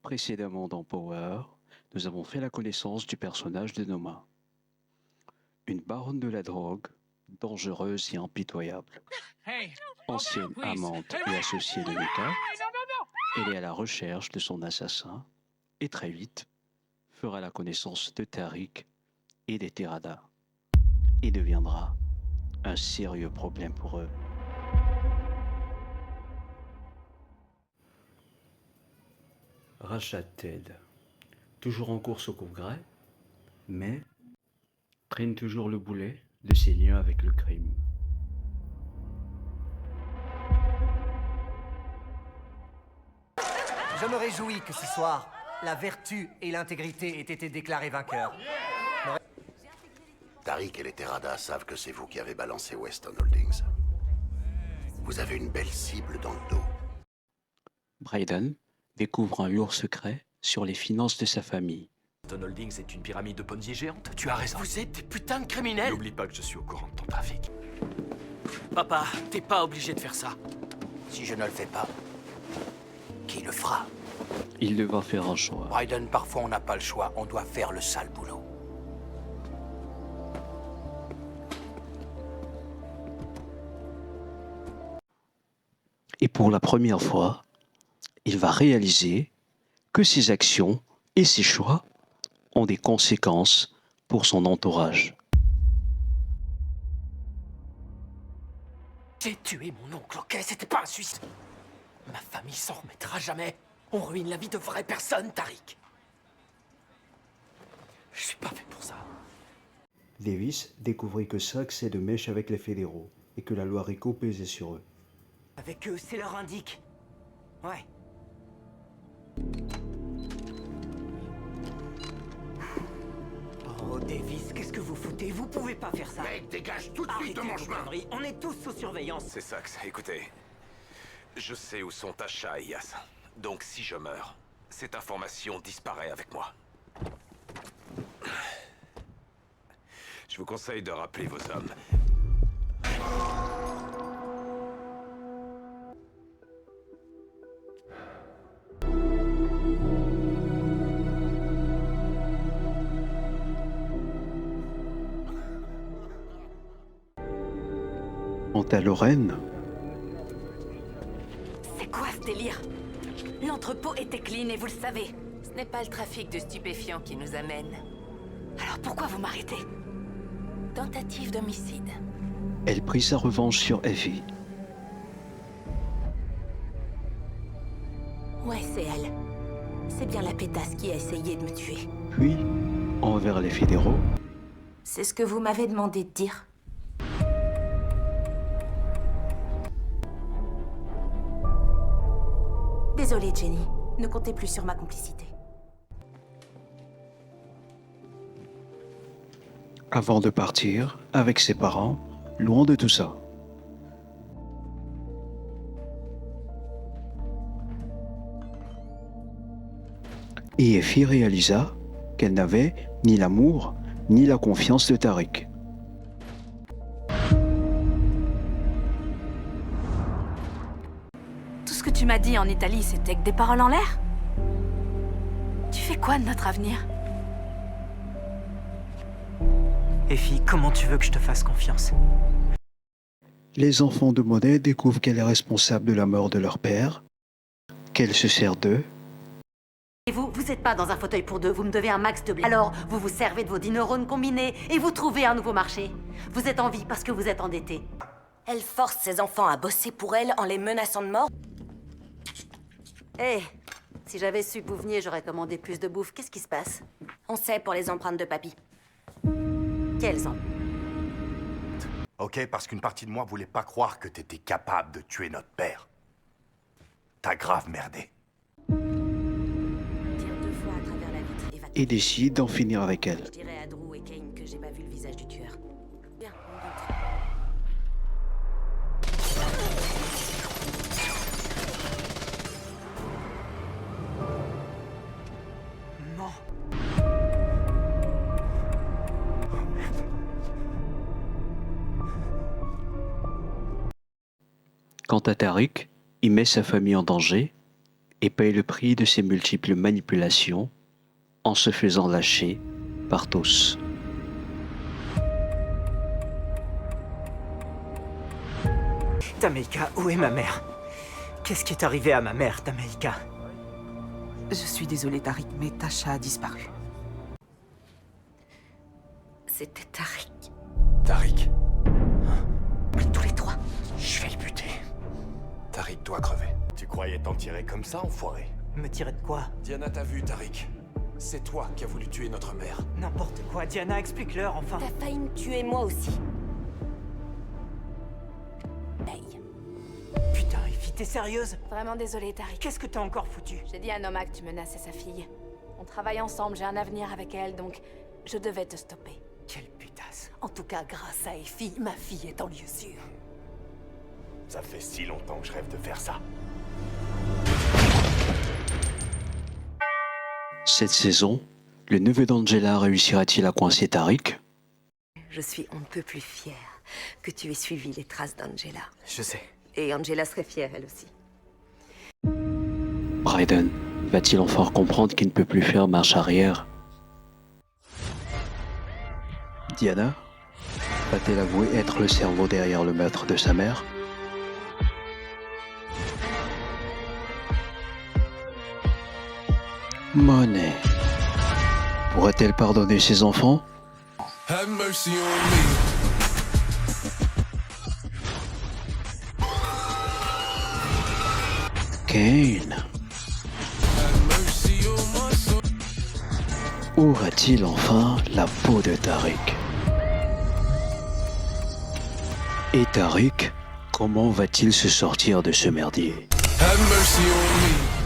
Précédemment dans Power, nous avons fait la connaissance du personnage de Noma, une baronne de la drogue, dangereuse et impitoyable. Ancienne amante et associée de Mika, elle est à la recherche de son assassin et très vite fera la connaissance de Tariq et des Tirada et deviendra un sérieux problème pour eux. Rashad Ted, toujours en course au congrès, mais traîne toujours le boulet de ses liens avec le crime. Je me réjouis que ce soir, la vertu et l'intégrité aient été déclarées vainqueurs. Tariq et les Terrada savent que c'est vous qui avez balancé Weston Holdings. Vous avez une belle cible dans le dos. Brayden découvre un lourd secret sur les finances de sa famille. Weston Holdings est une pyramide de Ponzi géante. Tu as raison. Vous êtes des putains de criminels. N'oublie pas que je suis au courant de ton trafic. Papa, t'es pas obligé de faire ça. Si je ne le fais pas, qui le fera? Il devra faire un choix. Bryden, parfois on n'a pas le choix, on doit faire le sale boulot. Et pour la première fois, il va réaliser que ses actions et ses choix ont des conséquences pour son entourage. J'ai tué mon oncle, ok? C'était pas un suicide. Ma famille s'en remettra jamais. On ruine la vie de vraies personnes, Tariq. Je suis pas fait pour ça. Davis découvrit que Saxe est de mèche avec les fédéraux et que la loi RICO pesait sur eux. Avec eux, c'est leur indique. Ouais. Oh, Davis, qu'est-ce que vous foutez? Vous pouvez pas faire ça. Mec, dégage tout de suite de Arrêtez mon vos chemin. conneries. On est tous sous surveillance. C'est Saxe, écoutez. Je sais où sont Tasha et Yas. Donc si je meurs, cette information disparaît avec moi. Je vous conseille de rappeler vos hommes. Quant à Lorraine, C'est quoi ce délire? L'entrepôt était clean et vous le savez. Ce n'est pas le trafic de stupéfiants qui nous amène. Alors pourquoi vous m'arrêtez? Tentative d'homicide. elle prit sa revanche sur Effie. Ouais, c'est elle. C'est bien la pétasse qui a essayé de me tuer. Puis, envers les fédéraux, C'est ce que vous m'avez demandé de dire. Désolée, Jenny. Ne comptez plus sur ma complicité. avant de partir avec ses parents, loin de tout ça. Et Effie réalisa qu'elle n'avait ni l'amour ni la confiance de Tariq. Tout ce que tu m'as dit en Italie, c'était que des paroles en l'air? Tu fais quoi de notre avenir? Effie, comment tu veux que je te fasse confiance? Les enfants de Monet découvrent qu'elle est responsable de la mort de leur père, qu'elle se sert d'eux, Et vous êtes pas dans un fauteuil pour deux, vous me devez un max de blé. Alors, vous vous servez de vos 10 neurones combinés et vous trouvez un nouveau marché. Vous êtes en vie parce que vous êtes endetté. Elle force ses enfants à bosser pour elle en les menaçant de mort. Hé, si j'avais su que vous veniez, j'aurais commandé plus de bouffe. Qu'est-ce qui se passe? On sait pour les empreintes de papy. Quelles empreintes? Ok, parce qu'une partie de moi voulait pas croire que t'étais capable de tuer notre père. T'as grave merdé. Tire 2 fois à travers la vitre et va... et décide d'en finir avec elle. Je dirais à Drew et Kane que j'ai pas vu le visage du tueur. Bien, on rentre. Non. Quant à Tariq, il met sa famille en danger et paye le prix de ses multiples manipulations en se faisant lâcher par tous. Tameika, où est ma mère? Qu'est-ce qui est arrivé à ma mère, Tameika? Je suis désolée, Tariq, mais Tasha a disparu. C'était Tariq. Tariq, Tous les trois. je vais le buter. Tariq doit crever. Tu croyais t'en tirer comme ça, enfoiré? Me tirer de quoi? Diana t'a vu, Tariq. C'est toi qui as voulu tuer notre mère. N'importe quoi, Diana, explique-leur, enfin. T'as failli me tuer moi aussi. Paye. Putain, Effie, t'es sérieuse? Vraiment désolée, Tariq. Qu'est-ce que t'as encore foutu? J'ai dit à Noma que tu menaçais sa fille. On travaille ensemble, j'ai un avenir avec elle, donc je devais te stopper. Quelle putasse. En tout cas, grâce à Effie, ma fille est en lieu sûr. Ça fait si longtemps que je rêve de faire ça. Cette saison, le neveu d'Angela réussira-t-il à coincer Tariq? Je suis on ne peut plus fière que tu aies suivi les traces d'Angela. Je sais. Et Angela serait fière, elle aussi. Bryden va-t-il enfin comprendre qu'il ne peut plus faire marche arrière? Diana va-t-elle avouer être le cerveau derrière le meurtre de sa mère? Monet pourrait-elle pardonner ses enfants? Have mercy on me. Kane Have mercy on my soul. aura-t-il enfin la peau de Tariq? Et Tariq, comment va-t-il se sortir de ce merdier? Have mercy on me.